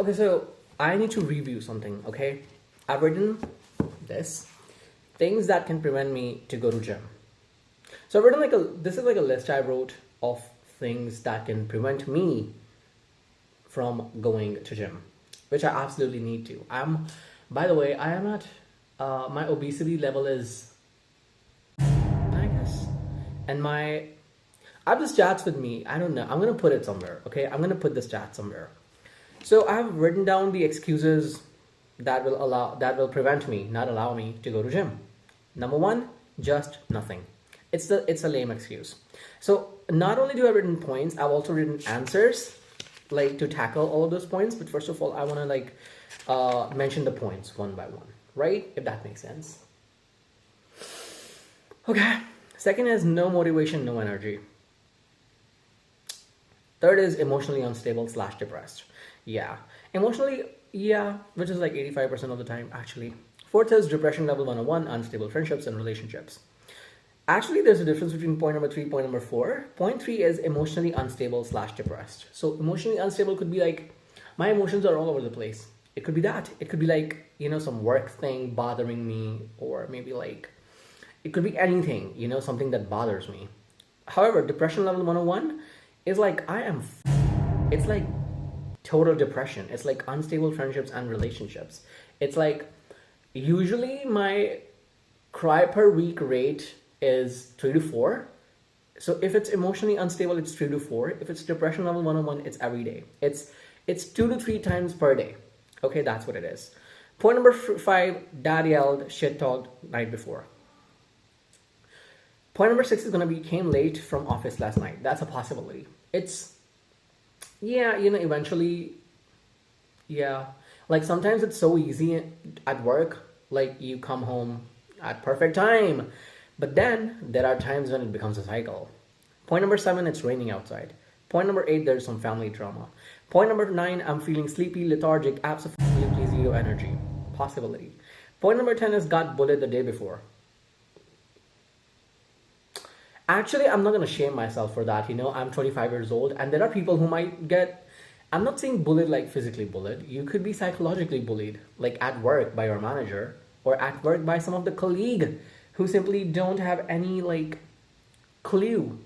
Okay, so I need to review something, okay? I've written this things that can prevent me to go to gym. So I've written this is like a list I wrote of things that can prevent me from going to gym, which I absolutely need to. By the way, I am at my obesity level is, I guess, and I have the stats with me. I don't know. I'm gonna put it somewhere. Okay, I'm gonna put the stats somewhere. So I have written down the excuses that will prevent me, not allow me to go to gym. Number one, just nothing. It's a lame excuse. So not only do I have written points, I've also written answers like to tackle all of those points. But first of all, I want to mention the points one by one, right? If that makes sense. Okay. Second is no motivation, no energy. Third is emotionally unstable / depressed. Yeah. Emotionally, yeah, which is like 85% of the time, actually. Fourth is depression level 101, unstable friendships and relationships. Actually, there's a difference between point number 3, point number 4. Point 3 is emotionally unstable / depressed. So emotionally unstable could be like, my emotions are all over the place. It could be that. It could be like, some work thing bothering me, or maybe like, it could be anything, something that bothers me. However, depression level 101 is like, it's like total depression. It's like unstable friendships and relationships. It's like, usually my cry per week rate is 3 to 4. So if it's emotionally unstable, it's 3 to 4. If it's depression level 101, it's every day. It's 2 to 3 times per day. Okay, that's what it is. Point number 5, dad yelled, shit talked night before. Point number 6 is going to be came late from office last night. That's a possibility. Eventually, yeah. Like sometimes it's so easy at work, like you come home at perfect time. But then there are times when it becomes a cycle. Point number 7, it's raining outside. Point number 8, there's some family drama. Point number 9, I'm feeling sleepy, lethargic, absolutely zero energy. Possibility. Point number 10 is got bullied the day before. Actually, I'm not going to shame myself for that. I'm 25 years old and there are people who might get, I'm not saying bullied like physically bullied. You could be psychologically bullied, like at work by your manager or at work by some of the colleague who simply don't have any like clue.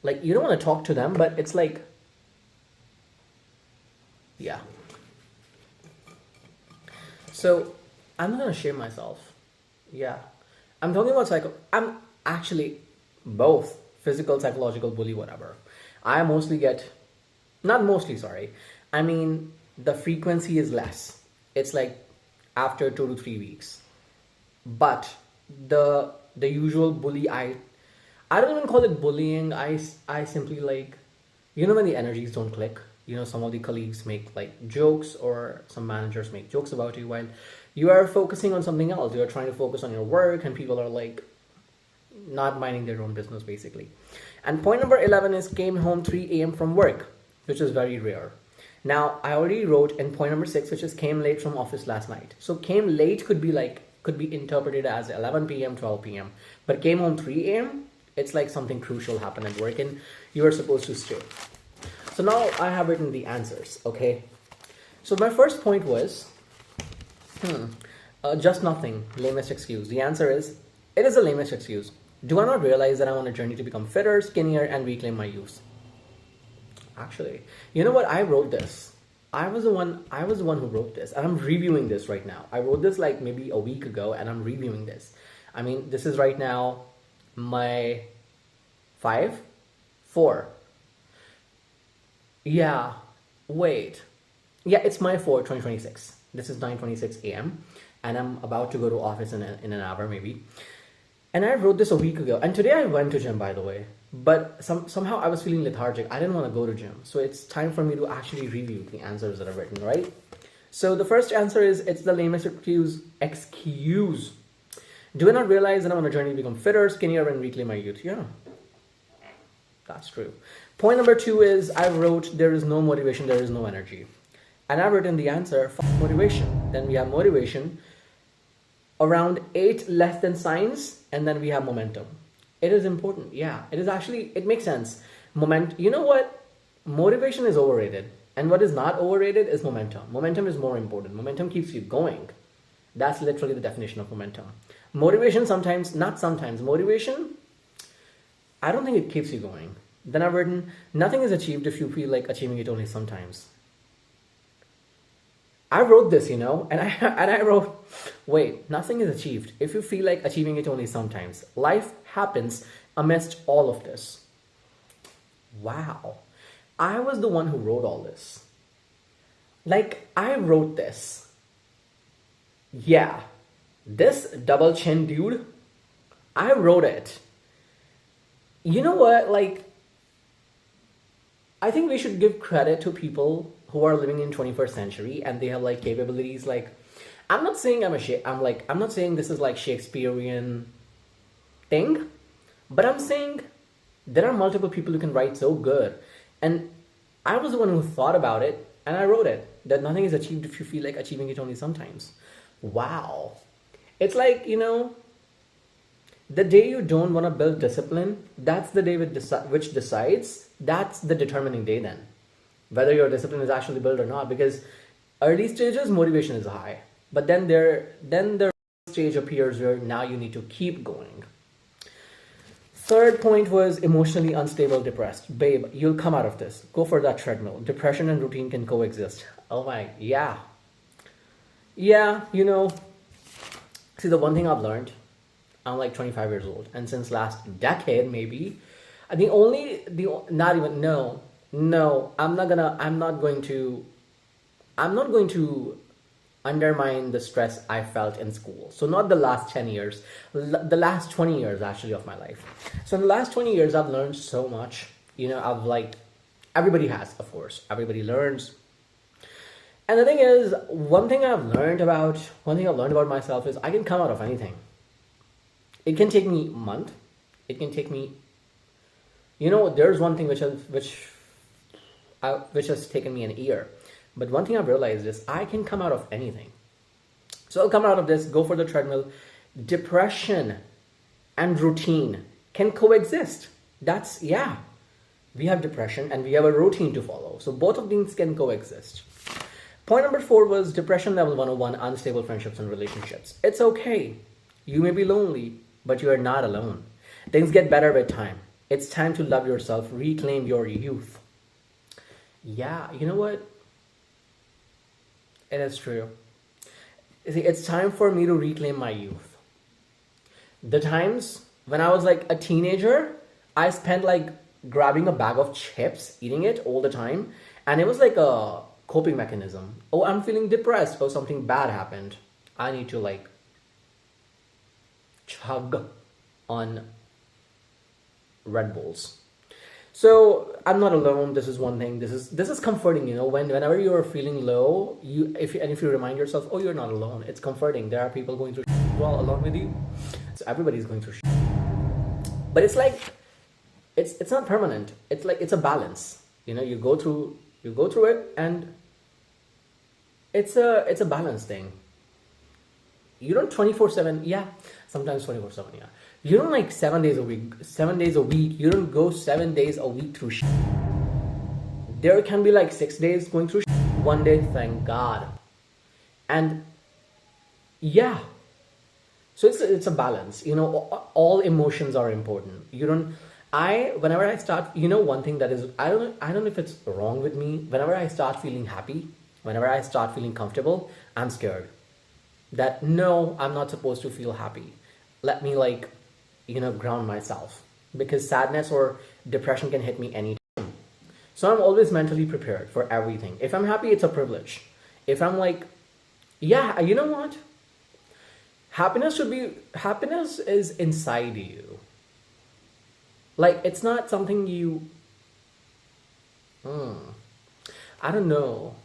Like you don't want to talk to them, but it's like, yeah. So I'm not going to shame myself. Yeah. I'm talking about I'm actually both physical, psychological, bully, whatever. I mostly get, not mostly, sorry. I mean, the frequency is less. It's like after 2 to 3 weeks. But the usual bully, I don't even call it bullying. I simply like, when the energies don't click, some of the colleagues make like jokes or some managers make jokes about you while you are focusing on something else. You are trying to focus on your work and people are like not minding their own business basically. And point number 11 is came home 3 a.m. from work, which is very rare. Now I already wrote in point number 6, which is came late from office last night. So came late could be interpreted as 11 p.m., 12 p.m. But came home 3 a.m., it's like something crucial happened at work and you are supposed to stay. So now I have written the answers, okay? So my first point was, just nothing, lamest excuse. The answer is, it is the lamest excuse. Do I not realize that I'm on a journey to become fitter, skinnier, and reclaim my youth? Actually, you know what? I wrote this. I was the one who wrote this, and I'm reviewing this right now. I wrote this like maybe a week ago, and I'm reviewing this. I mean, this is right now my 4. Yeah, wait. Yeah, it's my 2026. This is 9:26 a.m. and I'm about to go to office in an hour maybe. And I wrote this a week ago. And today I went to gym, by the way. But somehow I was feeling lethargic. I didn't want to go to gym. So it's time for me to actually review the answers that I've written, right? So the first answer is, it's the lamest excuse. Do I not realize that I'm on a journey to become fitter, skinnier, and reclaim my youth? Yeah, that's true. Point number 2 is, I wrote, there is no motivation, there is no energy. And I've written the answer, motivation. Then we have motivation, around 8 less than signs, and then we have momentum. It is important. Yeah, it is actually, it makes sense. You know what? Motivation is overrated. And what is not overrated is momentum. Momentum is more important. Momentum keeps you going. That's literally the definition of momentum. Motivation sometimes, not sometimes, motivation, I don't think it keeps you going. Then I've written, nothing is achieved if you feel like achieving it only sometimes. I wrote this, and I wrote, wait, nothing is achieved if you feel like achieving it only sometimes. Life happens amidst all of this. Wow. I was the one who wrote all this. Like, I wrote this. Yeah. This double chin dude, I wrote it. You know what? Like, I think we should give credit to people who are living in 21st century and they have like capabilities. Like, I'm not saying I'm not saying this is like Shakespearean thing, but I'm saying there are multiple people who can write so good. And I was the one who thought about it and I wrote it, that nothing is achieved if you feel like achieving it only sometimes. Wow. It's like, the day you don't want to build discipline, that's the day which decides, that's the determining day then. Whether your discipline is actually built or not. Because early stages, motivation is high. But then the stage appears where now you need to keep going. Third point was emotionally unstable, depressed. Babe, you'll come out of this. Go for that treadmill. Depression and routine can coexist. Oh my, yeah. Yeah, see, the one thing I've learned, I'm like 25 years old, and since last decade maybe, I'm not going to undermine the stress I felt in school. So not the last 10 years, the last 20 years actually of my life. So in the last 20 years, I've learned so much. Everybody has, of course, everybody learns. And the thing is, one thing I've learned about myself is I can come out of anything. It can take me a month. It can take me, there's one thing which has taken me an year. But one thing I've realized is I can come out of anything. So I'll come out of this, go for the treadmill. Depression and routine can coexist. We have depression and we have a routine to follow. So both of these can coexist. Point number 4 was depression level 101, unstable friendships and relationships. It's okay. You may be lonely, but you are not alone. Things get better with time. It's time to love yourself, reclaim your youth. Yeah, you know what? It is true. You see, it's time for me to reclaim my youth. The times when I was like a teenager, I spent like grabbing a bag of chips, eating it all the time. And it was like a coping mechanism. Oh, I'm feeling depressed. Oh, something bad happened. I need to like chug on Red Bulls. So I'm not alone. This is one thing. This is comforting. Whenever you're feeling low, if you remind yourself, oh, you're not alone. It's comforting. There are people going through well along with you. So everybody's going through. But it's like it's not permanent. It's like it's a balance. You go through it, and it's a balance thing. You don't 24/7. Yeah, sometimes 24/7. Yeah. You don't like 7 days a week. 7 days a week. You don't go 7 days a week through shit. There can be like 6 days going through shit. 1 day, thank God. And yeah. So it's a balance. All emotions are important. Whenever I start, one thing that is, I don't know if it's wrong with me. Whenever I start feeling happy, whenever I start feeling comfortable, I'm scared. That no, I'm not supposed to feel happy. Let me ground myself, because sadness or depression can hit me anytime. So I'm always mentally prepared for everything. If I'm happy, it's a privilege. If I'm like, yeah, you know what? Happiness is inside you. Like, it's not something I don't know.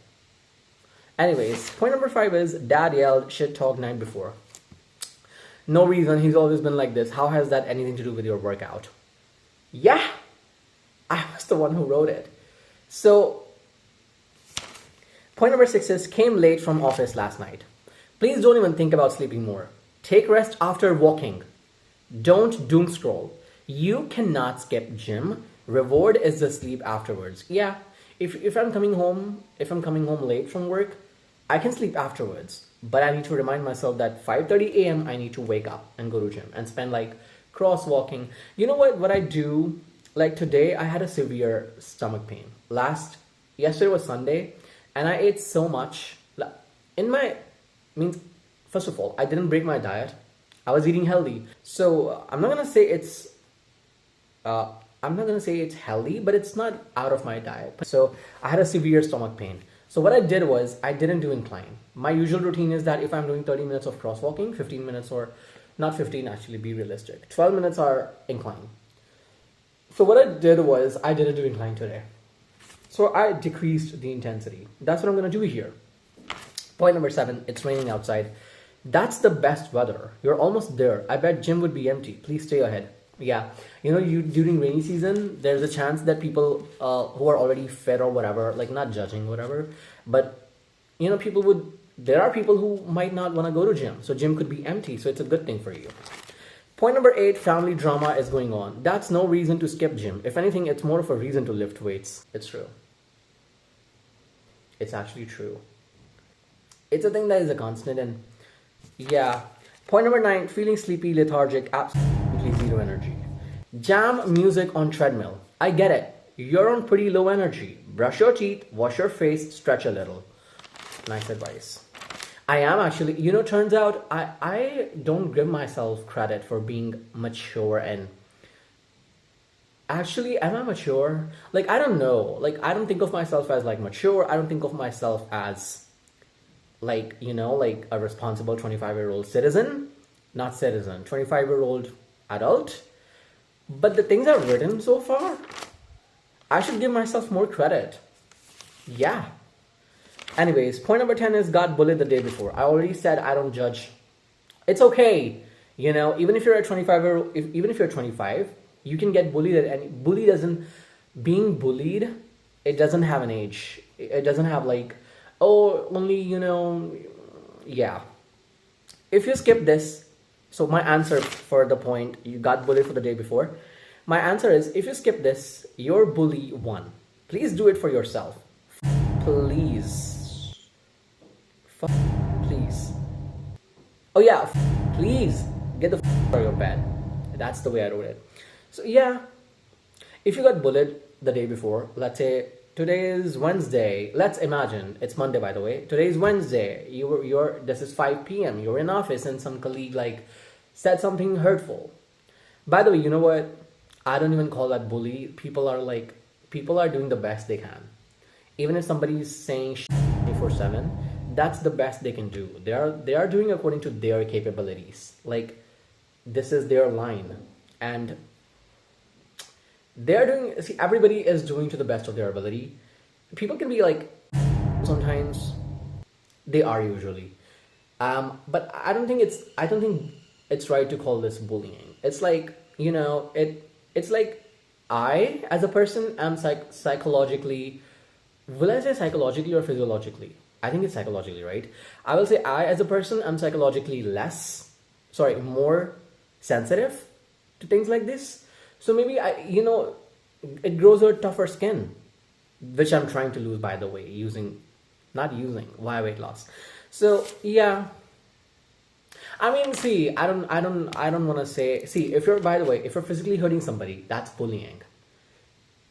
Anyways, point number 5 is dad yelled shit talk night before. No reason, he's always been like this. How has that anything to do with your workout? Yeah, I was the one who wrote it. So, point number 6 is came late from office last night. Please don't even think about sleeping more. Take rest after walking. Don't doom scroll. You cannot skip gym. Reward is the sleep afterwards. Yeah, if I'm coming home, if I'm coming home late from work, I can sleep afterwards. But I need to remind myself that 5:30 a.m. I need to wake up and go to gym and spend like crosswalking. You know what I do? Like today I had a severe stomach pain. Yesterday was Sunday and I ate so much. In my means first of all, I didn't break my diet. I was eating healthy. So I'm not gonna say it's healthy, but it's not out of my diet. So I had a severe stomach pain. So what I did was I didn't do incline. My usual routine is that if I'm doing 30 minutes of crosswalking, 15 minutes or not 15 actually, be realistic. 12 minutes are incline. So what I did was I didn't do incline today. So I decreased the intensity. That's what I'm gonna do here. Point number 7, it's raining outside. That's the best weather. You're almost there. I bet gym would be empty. Please stay ahead. Yeah, you during rainy season, there's a chance that people who are already fit or whatever, like not judging whatever, but there are people who might not want to go to gym, so gym could be empty, so it's a good thing for you. Point number 8, family drama is going on. That's no reason to skip gym. If anything, it's more of a reason to lift weights. It's true. It's actually true. It's a thing that is a constant, and yeah. Point number 9, feeling sleepy, lethargic, absolutely zero energy. Jam music on treadmill. I get it. You're on pretty low energy. Brush your teeth, wash your face, stretch a little. Nice advice. I am actually, turns out I don't give myself credit for being mature and actually, am I mature? Like, I don't know. Like, I don't think of myself as like mature. I don't think of myself as like a responsible 25-year-old citizen, not citizen, 25-year-old adult. But the things I've written so far, I should give myself more credit. Yeah. Anyways, point number 10 is got bullied the day before. I already said I don't judge. It's okay. Even if you're a 25-year-old, even if you're 25, you can get bullied at any. Being bullied, it doesn't have an age. It doesn't have like, only, yeah. If you skip this, so my answer for the point, you got bullied for the day before. My answer is, if you skip this, your bully won. Please do it for yourself. Please. Please. Oh yeah, please get the out of your bed. That's the way I wrote it. So yeah, if you got bullied the day before, let's say today is Wednesday. Let's imagine it's Monday, by the way. Today is Wednesday. This is 5 p.m. You're in office and some colleague said something hurtful. By the way, you know what? I don't even call that bully. People are doing the best they can. Even if somebody is saying 24/7, that's the best they can do. They are doing according to their capabilities. Like, this is their line, and everybody is doing to the best of their ability. People can be like, sometimes they are usually, but I don't think it's right to call this bullying. It's like, it's like I as a person am psychologically, will I say psychologically or physiologically? I think it's psychologically, right? I will say I as a person am psychologically more sensitive to things like this. So maybe it grows a tougher skin, which I'm trying to lose, by the way, via weight loss. So yeah, I mean, see, I don't want to say, see, if you're physically hurting somebody, that's bullying.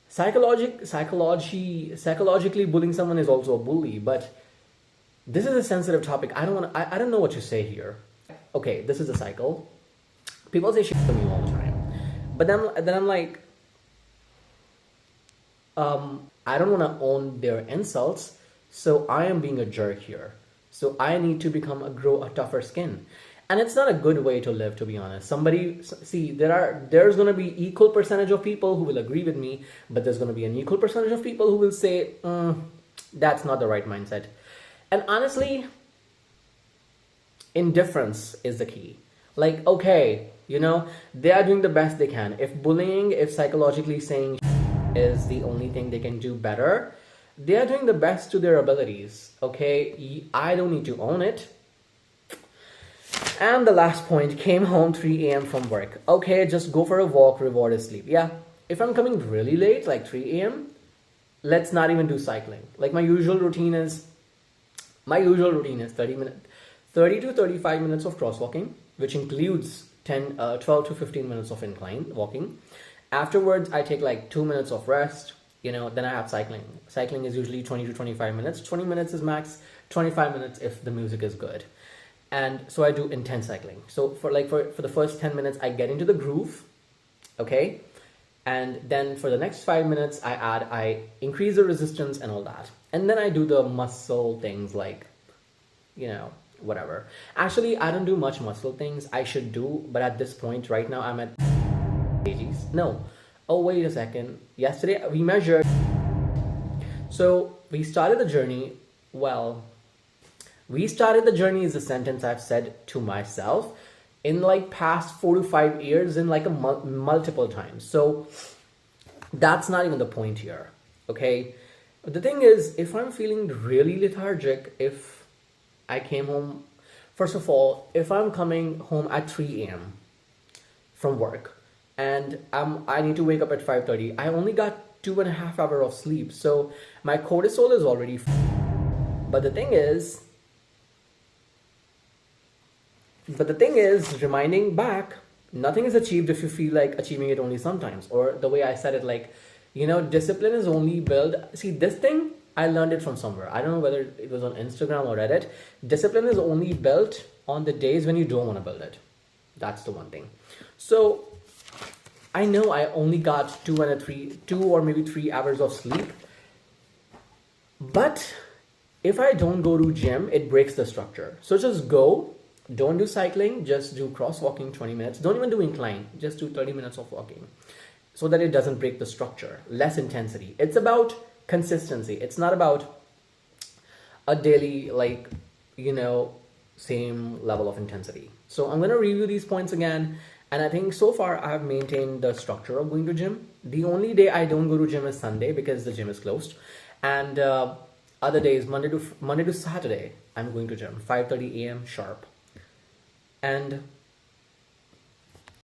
Psychologically bullying someone is also a bully, but this is a sensitive topic. I don't know what to say here. Okay, this is a cycle. People say shit to me all the time. But then I'm like, I don't want to own their insults, so I am being a jerk here. So I need to grow a tougher skin. And it's not a good way to live, to be honest. There's going to be equal percentage of people who will agree with me, but there's going to be an equal percentage of people who will say, that's not the right mindset. And honestly, indifference is the key. Like, okay, they are doing the best they can. If psychologically saying is the only thing they can do better, they are doing the best to their abilities. Okay, I don't need to own it. And the last point, came home 3 a.m. from work. Okay, just go for a walk, reward is sleep. Yeah, if I'm coming really late, like 3 a.m., let's not even do cycling. Like my usual routine is 30 to 35 minutes of crosswalking, which includes 12 to 15 minutes of incline walking. Afterwards, I take like 2 minutes of rest. Then I have cycling. Cycling is usually 20 to 25 minutes. 20 minutes is max. 25 minutes if the music is good. And so I do intense cycling. So for the first 10 minutes, I get into the groove. Okay. And then for the next 5 minutes, I increase the resistance and all that. And then I do the muscle things like, whatever. Actually, I don't do much muscle things. I should do, but at this point right now, I'm at kgs. No. Oh, wait a second. Yesterday we measured. So we started the journey. Well, we started the journey is a sentence I've said to myself in like past 4 to 5 years in like multiple times. So that's not even the point here. Okay. The thing is, if I'm feeling really lethargic, if I came home, first of all, if I'm coming home at 3 a.m. from work and I need to wake up at 5:30, I only got 2.5 hours of sleep. So my cortisol is already but the thing is, reminding back, nothing is achieved if you feel like achieving it only sometimes. Or the way I said it, like, discipline is only built. See, this thing, I learned it from somewhere. I don't know whether it was on Instagram or Reddit. Discipline is only built on the days when you don't want to build it. That's the one thing. So I know I only got 2 or maybe 3 hours of sleep. But if I don't go to gym, it breaks the structure. So just go. Don't do cycling, just do crosswalking 20 minutes. Don't even do incline, just do 30 minutes of walking so that it doesn't break the structure. Less intensity. It's about consistency. It's not about a daily, same level of intensity. So I'm going to review these points again. And I think so far I have maintained the structure of going to gym. The only day I don't go to gym is Sunday because the gym is closed. And other days, Monday to Saturday, I'm going to gym, 5:30 a.m. sharp. And